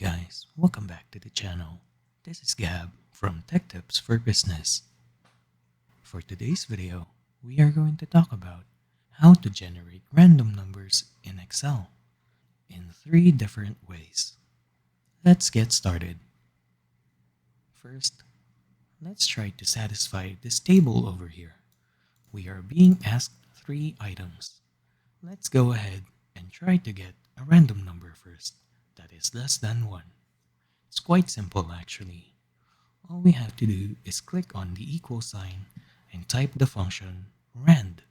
guys, welcome back to the channel. This is Gab from Tech Tips for Business. For today's video, we are going to talk about how to generate random numbers in Excel in 3 different ways. Let's get started. First, let's try to satisfy this table over here. We are being asked 3 items. Let's go ahead and try to get a random number first that is less than 1. It's quite simple actually. All we have to do is click on the equal sign and type the function rand.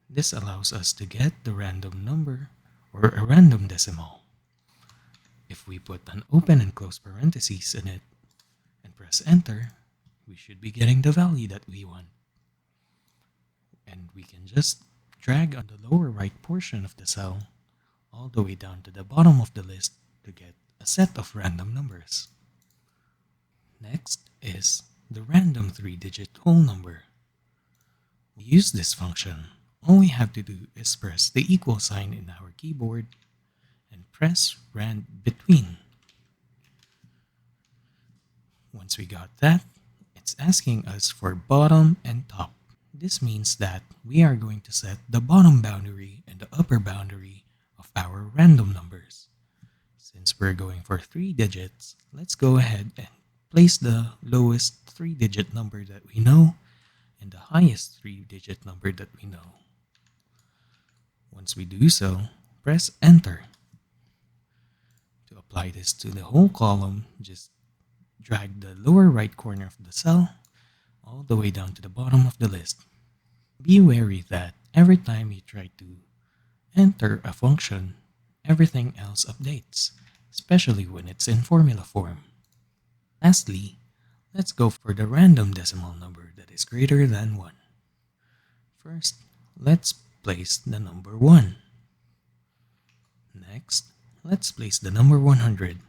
This allows us to get the random number or a random decimal. If we put an open and close parentheses in it and press enter, we should be getting the value that we want. And we can just drag on the lower right portion of the cell all the way down to the bottom of the list to get a set of random numbers. Next is the random 3-digit whole number. To use this function, all we have to do is press the equal sign in our keyboard and press rand between. Once we got that, it's asking us for bottom and top. This means that we are going to set the bottom boundary and the upper boundary of our random numbers. Since we're going for 3 digits, let's go ahead and place the lowest 3-digit number that we know and the highest 3-digit number that we know. Once we do so, press enter. To apply this to the whole column, just drag the lower right corner of the cell all the way down to the bottom of the list. Be wary that every time you try to enter a function, everything else updates, especially when it's in formula form. Lastly, let's go for the random decimal number that is greater than 1. First, let's place the number 1. Next, let's place the number 100.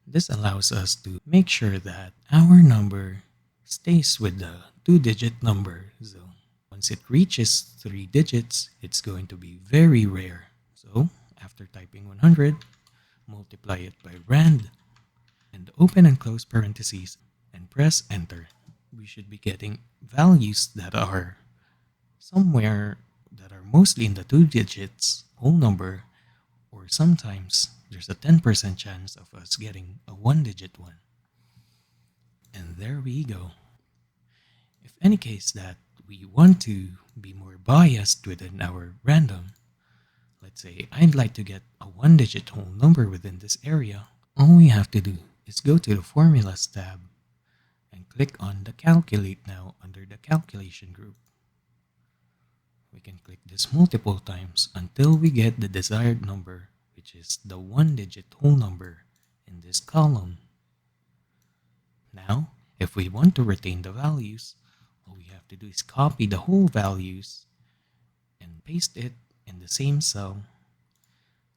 This allows us to make sure that our number stays with the 2-digit number zone. Once it reaches 3 digits, it's going to be very rare. So, after typing 100, multiply it by rand, and open and close parentheses, and press enter. We should be getting values that are somewhere that are mostly in the 2 digits whole number, or sometimes there's a 10% chance of us getting a 1-digit one. And there we go. If any case that we want to be more biased within our random, let's say I'd like to get a 1-digit whole number within this area, all we have to do is go to the Formulas tab and click on the Calculate Now under the Calculation group. We can click this multiple times until we get the desired number, which is the 1-digit whole number in this column. Now, if we want to retain the values, all we have to do is copy the whole values and paste it in the same cell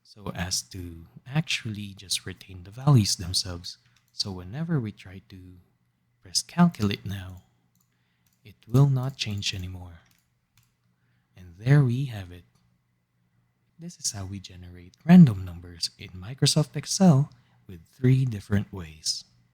so as to actually just retain the values themselves. So whenever we try to press calculate now, it will not change anymore. And there we have it. This is how we generate random numbers in Microsoft Excel with 3 different ways.